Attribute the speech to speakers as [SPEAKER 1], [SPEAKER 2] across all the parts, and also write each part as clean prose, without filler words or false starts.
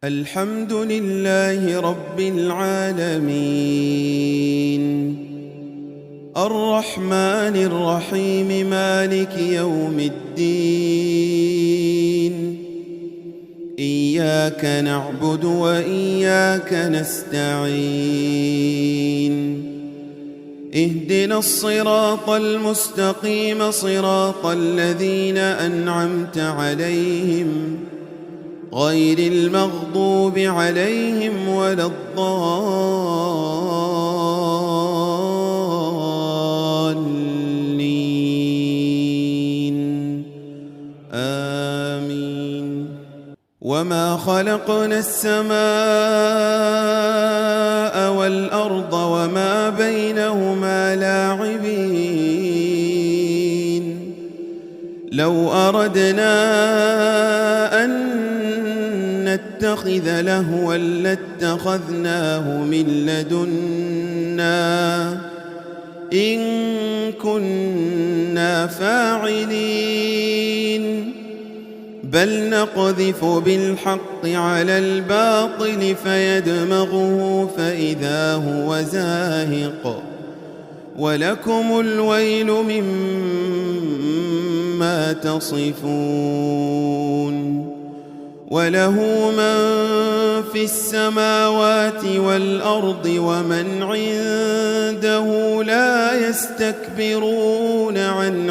[SPEAKER 1] الحمد لله رب العالمين الرحمن الرحيم مالك يوم الدين إياك نعبد وإياك نستعين اهدنا الصراط المستقيم صراط الذين أنعمت عليهم غير المغضوب عليهم ولا الضالين آمين. وما خلقنا السماء والأرض وما بينهما لاعبين لو أردنا أن نتخذ لهوا لاتخذناه من لدنا إن كنا فاعلين بل نقذف بالحق على الباطل فيدمغه فإذا هو زاهق ولكم الويل مما تصفون وله من في السماوات والأرض ومن عنده لا يستكبرون عن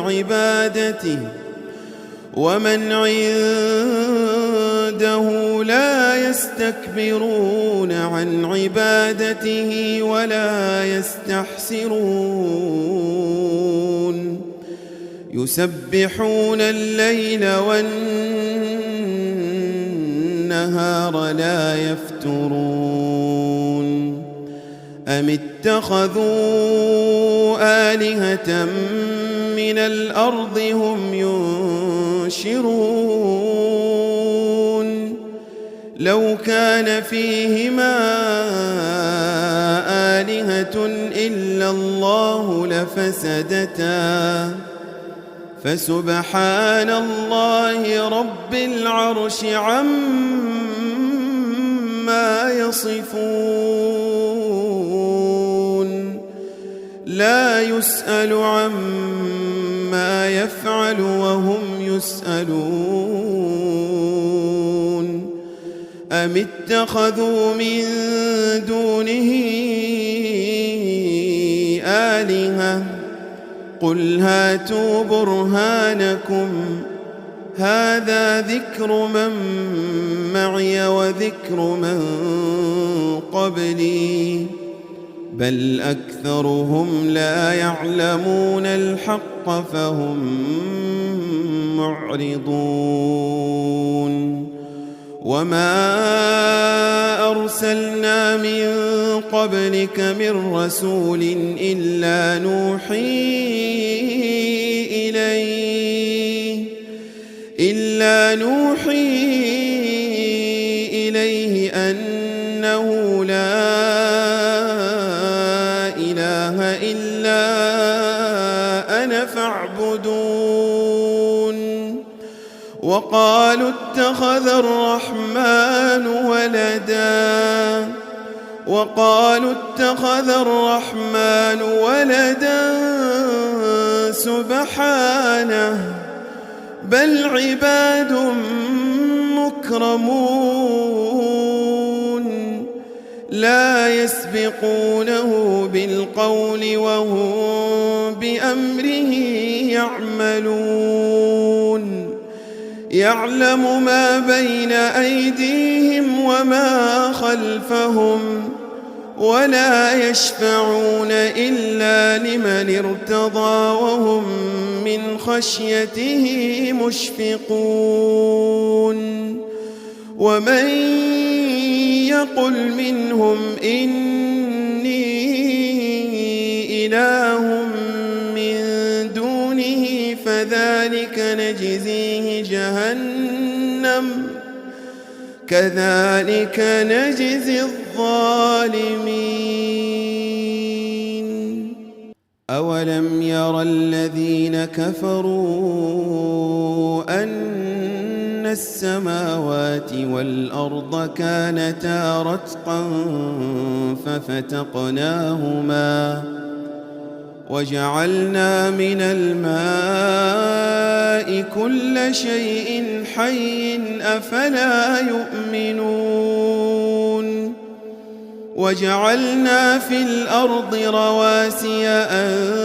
[SPEAKER 1] عبادته ولا يستحسرون يسبحون الليل والنهار لا يفترون أم اتخذوا آلهة من الأرض هم ينشرون لو كان فيهما آلهة إلا الله لفسدتا فسبحان الله رب العرش عما يصفون لا يسأل عما يفعل وهم يسألون أم اتخذوا من دونه آلهة قل هاتوا برهانكم هذا ذكر من معي وذكر من قبلي بل أكثرهم لا يعلمون الحق فهم معرضون وما أرسلنا من قبلك من رسول إلا نوحي إليه أنه لا إله إلا أنا فاعبدون وقالوا اتخذ الرحمن ولدا سبحانه بل عباد مكرمون لا يسبقونه بالقول وهم بأمره يعملون يعلم ما بين أيديهم وما خلفهم ولا يشفعون إلا لمن ارتضى وهم من خشيته مشفقون ومن يقل منهم إني إله من دونه فذلك نجزيه جهنم كذلك نجزي الظالمين أولم ير الذين كفروا أن السماوات والأرض كانتا رتقا ففتقناهما وجعلنا من الماء كل شيء حي أفلا يؤمنون وجعلنا في الأرض رواسي أن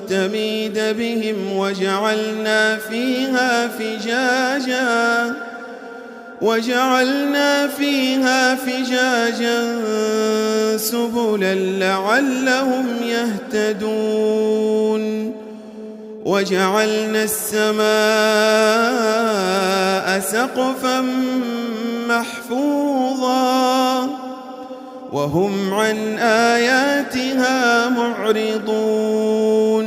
[SPEAKER 1] تميد بهم وجعلنا فيها فجاجا سبلا لعلهم يهتدون وجعلنا السماء سقفا محفوظا وهم عن آياتها معرضون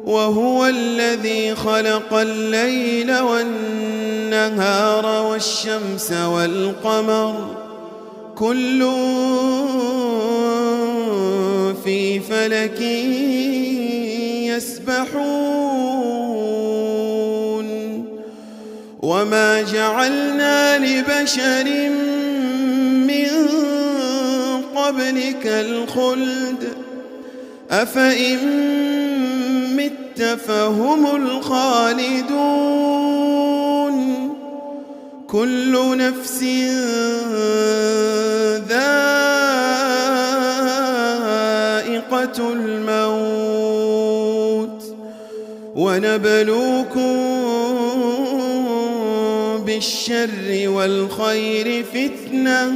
[SPEAKER 1] وهو الذي خلق الليل والنهار والشمس والقمر كل في فلك يسبحون وما جعلنا لبشر من قبلك الخلد أفإن مت فهم الخالدون كل نفس ذائقة الموت ونبلوكم بالشر والخير فتنة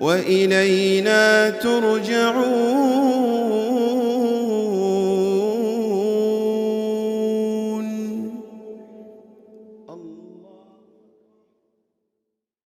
[SPEAKER 1] وإلينا ترجعون